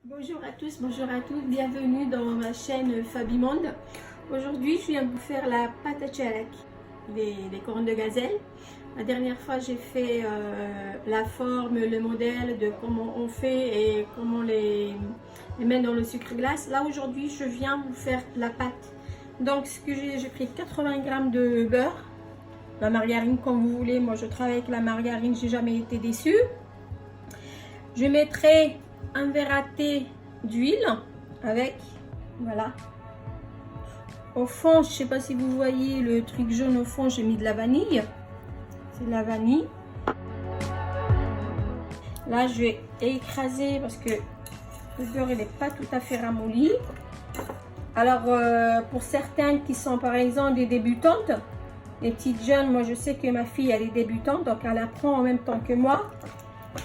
Bonjour à tous, bonjour à toutes, bienvenue dans ma chaîne Fabimonde. Aujourd'hui, je viens vous faire la pâte à tchalek, les cornes de gazelle. La dernière fois, j'ai fait la forme, le modèle de comment on fait et comment on les met dans le sucre glace. Là, aujourd'hui, je viens vous faire la pâte. Donc, ce que j'ai pris 80 g de beurre, la margarine comme vous voulez. Moi, je travaille avec la margarine, j'ai jamais été déçue. Je mettrai un verre à thé d'huile avec, voilà. Au fond, je sais pas si vous voyez le truc jaune au fond, j'ai mis de la vanille. C'est de la vanille. Là, je vais écraser parce que le beurre il n'est pas tout à fait ramolli. Alors, pour certaines qui sont par exemple des débutantes, les petites jeunes, moi je sais que ma fille elle est débutante, donc elle apprend en même temps que moi.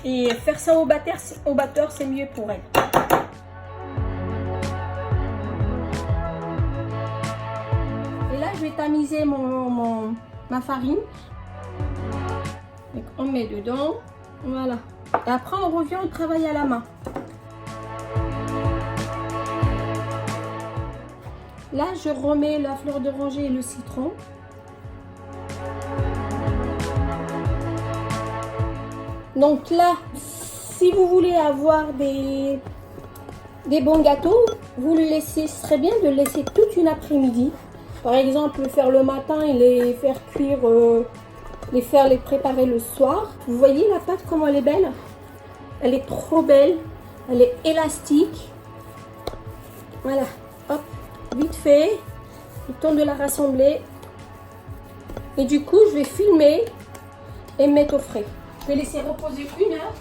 Et faire ça au batteur, c'est mieux pour elle. Et là, je vais tamiser ma farine. Donc, on met dedans. Voilà. Et après, on revient, on travaille à la main. Là, je remets la fleur d'oranger et le citron. Donc là, si vous voulez avoir des bons gâteaux, vous le laissez, ce serait bien de le laisser toute une après-midi. Par exemple, le faire le matin et les faire cuire, les préparer le soir. Vous voyez la pâte, comment elle est belle? Elle est trop belle, elle est élastique. Voilà, hop, vite fait, le temps de la rassembler. Et du coup, je vais filmer et mettre au frais. Je vais laisser reposer 1 heure.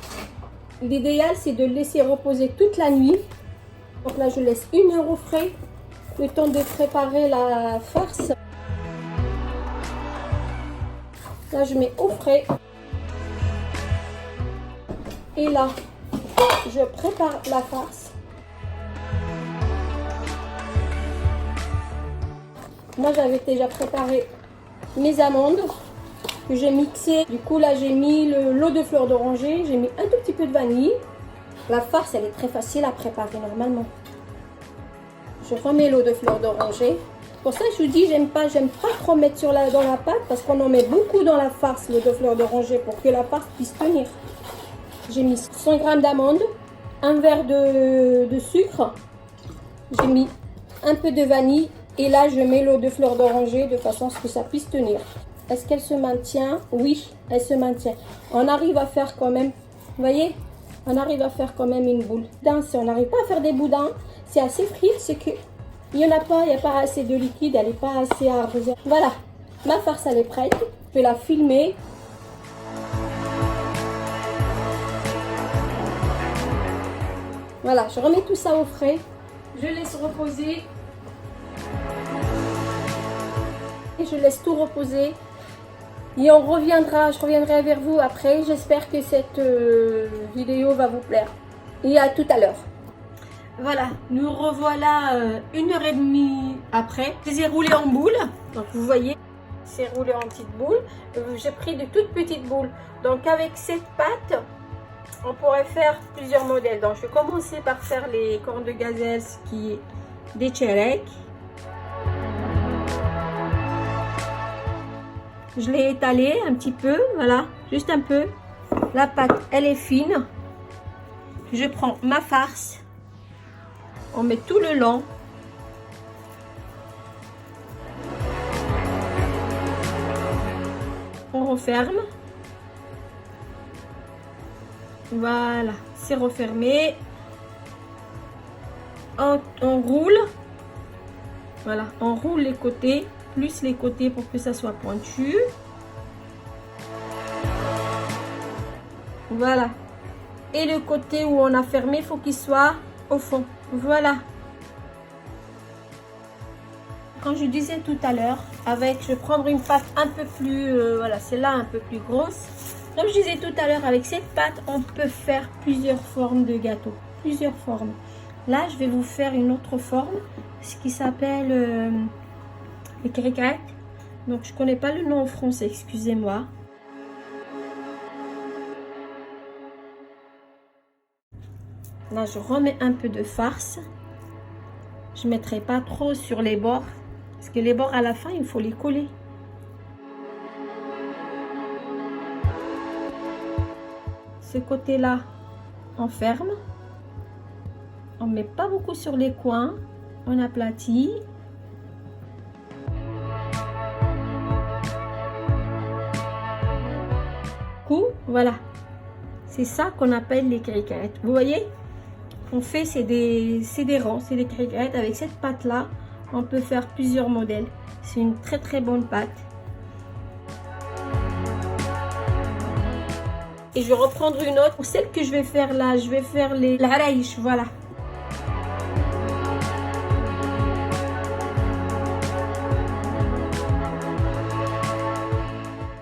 L'idéal, c'est de le laisser reposer toute la nuit. Donc là, je laisse 1 heure au frais, le temps de préparer la farce. Là, je mets au frais. Et là, je prépare la farce. Moi, j'avais déjà préparé mes amandes que j'ai mixées. Du coup, là, j'ai mis l'eau de fleur d'oranger. J'ai mis un tout petit peu de vanille. La farce, elle est très facile à préparer normalement. Je remets l'eau de fleur d'oranger. Pour ça, je vous dis, j'aime pas trop mettre dans la pâte parce qu'on en met beaucoup dans la farce, l'eau de fleur d'oranger, pour que la farce puisse tenir. J'ai mis 100 g d'amandes, un verre de sucre. J'ai mis un peu de vanille et là, je mets l'eau de fleur d'oranger de façon à ce que ça puisse tenir. Est-ce qu'elle se maintient? Oui, elle se maintient. On arrive à faire quand même, vous voyez, on arrive à faire quand même une boule. Si on n'arrive pas à faire des boudins, c'est assez frit, c'est que il n'y a pas assez de liquide, elle n'est pas assez arrosée. Voilà, ma farce elle est prête. Je vais la filmer. Voilà, je remets tout ça au frais. Je laisse reposer. Et je laisse tout reposer. Et je reviendrai vers vous après. J'espère que cette vidéo va vous plaire. Et à tout à l'heure. Voilà, nous revoilà 1h30 après. Je les ai roulés en boule. Donc vous voyez, c'est roulé en petites boules. J'ai pris de toutes petites boules. Donc avec cette pâte, on pourrait faire plusieurs modèles. Donc je vais commencer par faire les cornes de gazelle, ce qui est des tchalek. Je l'ai étalé un petit peu, voilà, juste un peu. La pâte, elle est fine. Je prends ma farce. On met tout le long. On referme. Voilà, c'est refermé. On roule. Voilà, on roule les côtés, plus les côtés pour que ça soit pointu. Voilà. Et le côté où on a fermé, il faut qu'il soit au fond. Voilà. Quand je disais tout à l'heure, je vais prendre une pâte un peu plus, voilà, celle-là un peu plus grosse. Comme je disais tout à l'heure, avec cette pâte, on peut faire plusieurs formes de gâteaux. Plusieurs formes. Là, je vais vous faire une autre forme, ce qui s'appelle les criquettes. Donc, je connais pas le nom en français, excusez-moi. Là, je remets un peu de farce. Je ne mettrai pas trop sur les bords. Parce que les bords, à la fin, il faut les coller. Ce côté-là, on ferme. On ne met pas beaucoup sur les coins. On aplatit. Voilà. C'est ça qu'on appelle les criquettes. Vous voyez? On fait, c'est des ronds, c'est des criquettes. Avec cette pâte-là, on peut faire plusieurs modèles. C'est une très très bonne pâte. Et je vais reprendre une autre. Pour celle que je vais faire là, je vais faire les l'araïch, voilà.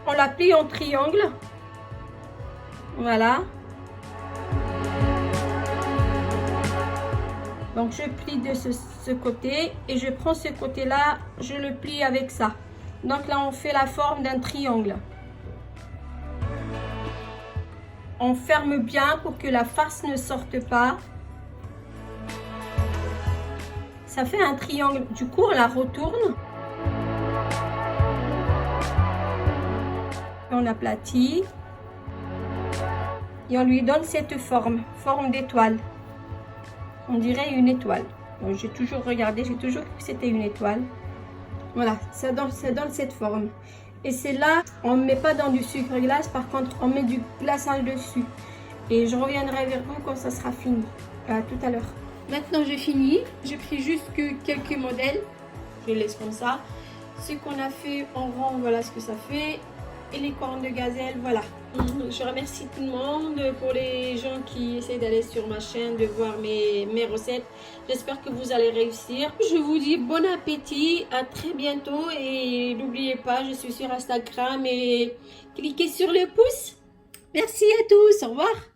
On la plie en triangle. Voilà. Donc je plie de ce côté et je prends ce côté-là, je le plie avec ça. Donc là on fait la forme d'un triangle. On ferme bien pour que la farce ne sorte pas. Ça fait un triangle. Du coup on la retourne. On aplatit. Et on lui donne cette forme d'étoile. On dirait une étoile. J'ai toujours regardé, j'ai toujours cru que c'était une étoile. Voilà, ça donne cette forme. Et c'est là, on ne met pas dans du sucre glace, par contre, on met du glaçage dessus. Et je reviendrai vers vous quand ça sera fini. À tout à l'heure. Maintenant, j'ai fini. J'ai pris juste que quelques modèles. Je laisse comme ça. Ce qu'on a fait en rond, voilà ce que ça fait. Et les cornes de gazelle, voilà. Je remercie tout le monde pour les gens qui essaient d'aller sur ma chaîne, de voir mes recettes. J'espère que vous allez réussir. Je vous dis bon appétit, à très bientôt et n'oubliez pas, je suis sur Instagram et cliquez sur le pouce. Merci à tous, au revoir.